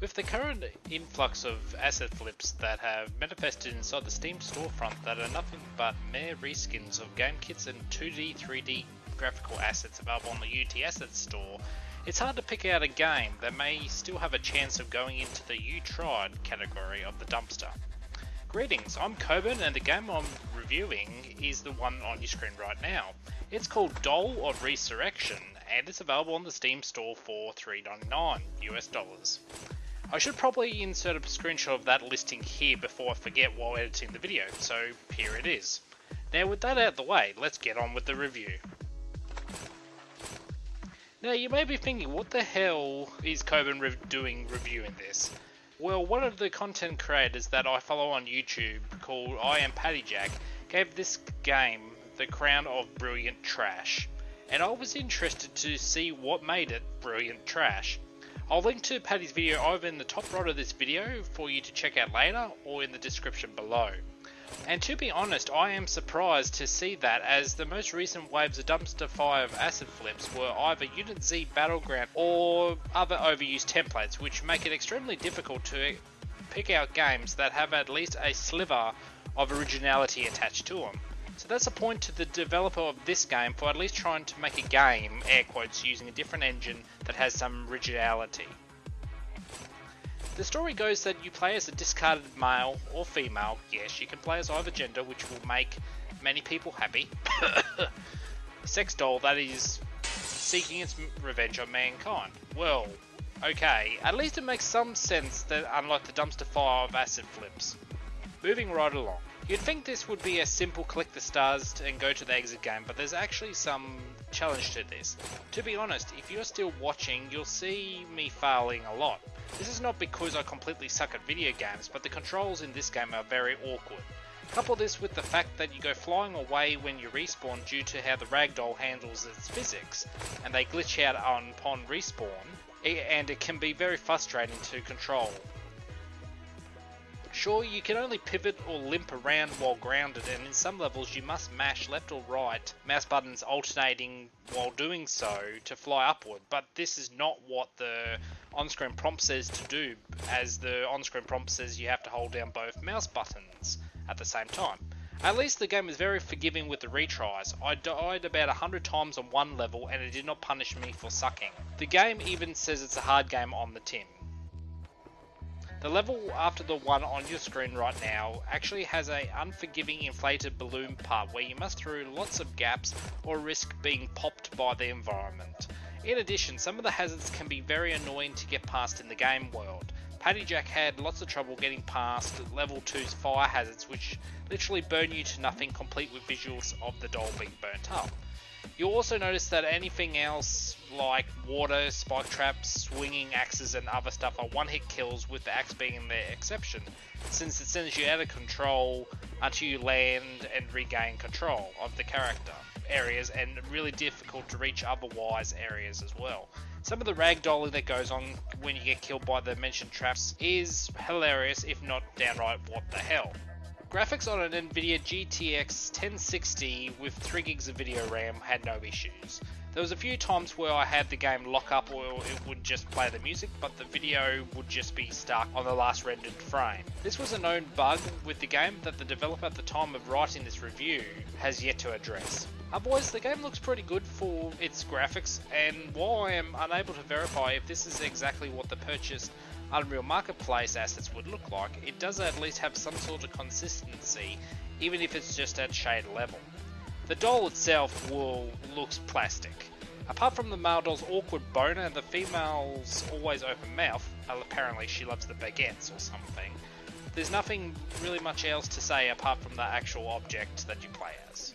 With the current influx of asset flips that have manifested inside the Steam storefront that are nothing but mere reskins of game kits and 2D, 3D graphical assets available on the Unity Assets store, it's hard to pick out a game that may still have a chance of going into the You Tried category of the dumpster. Greetings, I'm Coburn and the game I'm reviewing is the one on your screen right now. It's called Doll of Resurrection and it's available on the Steam store for $3.99 US. I should probably insert a screenshot of that listing here before I forget while editing the video, so here it is. Now with that out of the way, let's get on with the review. Now you may be thinking, what the hell is Coburn doing reviewing this? Well, one of the content creators that I follow on YouTube, called I Am Paddy Jack, gave this game the crown of brilliant trash, and I was interested to see what made it brilliant trash. I'll link to Paddy's video either in the top right of this video for you to check out later, or in the description below. And to be honest, I am surprised to see that, as the most recent waves of dumpster fire of asset flips were either Unit Z Battleground or other overused templates, which make it extremely difficult to pick out games that have at least a sliver of originality attached to them. So that's a point to the developer of this game for at least trying to make a game, air quotes, using a different engine that has some originality. The story goes that you play as a discarded male or female, yes, you can play as either gender, which will make many people happy, sex doll that is seeking its revenge on mankind. Well, okay, at least it makes some sense that unlike the dumpster fire of asset flips. Moving right along. You'd think this would be a simple collect the stars and go to the exit game, but there's actually some challenge to this. To be honest, if you're still watching, you'll see me failing a lot. This is not because I completely suck at video games, but the controls in this game are very awkward. Couple this with the fact that you go flying away when you respawn due to how the ragdoll handles its physics, and they glitch out upon respawn, and it can be very frustrating to control. Sure, you can only pivot or limp around while grounded, and in some levels you must mash left or right mouse buttons alternating while doing so to fly upward, but this is not what the on-screen prompt says to do, as the on-screen prompt says you have to hold down both mouse buttons at the same time. At least the game is very forgiving with the retries. I died about 100 times on one level and it did not punish me for sucking. The game even says it's a hard game on the tin. The level after the one on your screen right now actually has a unforgiving inflated balloon part where you must through lots of gaps or risk being popped by the environment. In addition, some of the hazards can be very annoying to get past in the game world. Paddy Jack had lots of trouble getting past level 2's fire hazards, which literally burn you to nothing, complete with visuals of the doll being burnt up. You'll also notice that anything else like water, spike traps, swinging axes and other stuff are one-hit kills, with the axe being the exception, since it sends you out of control until you land and regain control of the character areas, and really difficult to reach otherwise areas as well. Some of the ragdolling that goes on when you get killed by the mentioned traps is hilarious, if not downright what the hell. Graphics on an Nvidia GTX 1060 with 3 gigs of video RAM had no issues. There was a few times where I had the game lock up or it would just play the music, but the video would just be stuck on the last rendered frame. This was a known bug with the game that the developer at the time of writing this review has yet to address. Otherwise, the game looks pretty good for its graphics, and while I am unable to verify if this is exactly what the purchased Unreal Marketplace assets would look like, it does at least have some sort of consistency, even if it's just at shade level. The doll itself looks plastic. Apart from the male doll's awkward boner and the female's always open mouth, apparently she loves the baguettes or something, there's nothing really much else to say apart from the actual object that you play as.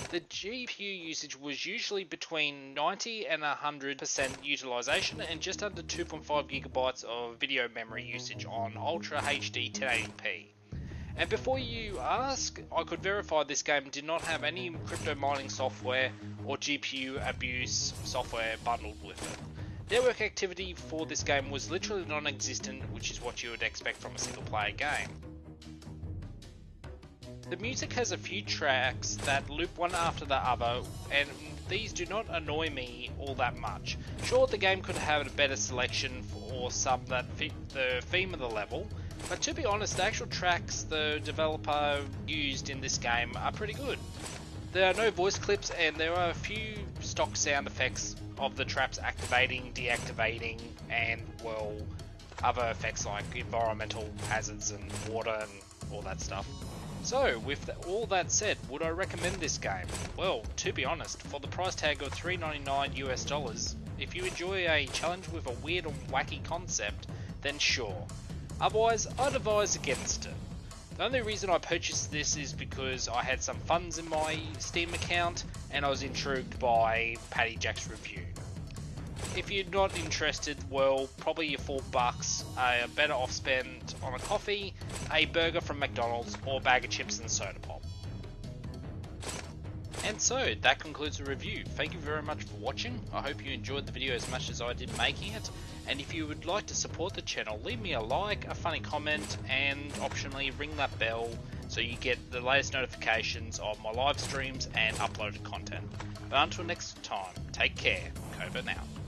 The GPU usage was usually between 90 and 100% utilization and just under 2.5 gigabytes of video memory usage on Ultra HD 1080p. And before you ask, I could verify this game did not have any crypto mining software or GPU abuse software bundled with it. Network activity for this game was literally non-existent, which is what you would expect from a single player game. The music has a few tracks that loop one after the other, and these do not annoy me all that much. Sure, the game could have a better selection or some that fit the theme of the level, but to be honest, the actual tracks the developer used in this game are pretty good. There are no voice clips, and there are a few stock sound effects of the traps activating, deactivating, and, well, other effects like environmental hazards and water and all that stuff. So, with all that said, would I recommend this game? Well, to be honest, for the price tag of $3.99 US, if you enjoy a challenge with a weird and wacky concept, then sure. Otherwise, I'd advise against it. The only reason I purchased this is because I had some funds in my Steam account and I was intrigued by Paddy Jack's review. If you're not interested, well, probably your $4 are better off spent on a coffee, a burger from McDonald's, or a bag of chips and soda pop. And so, that concludes the review. Thank you very much for watching. I hope you enjoyed the video as much as I did making it. And if you would like to support the channel, leave me a like, a funny comment, and optionally ring that bell so you get the latest notifications of my live streams and uploaded content. But until next time, take care. Coburn out.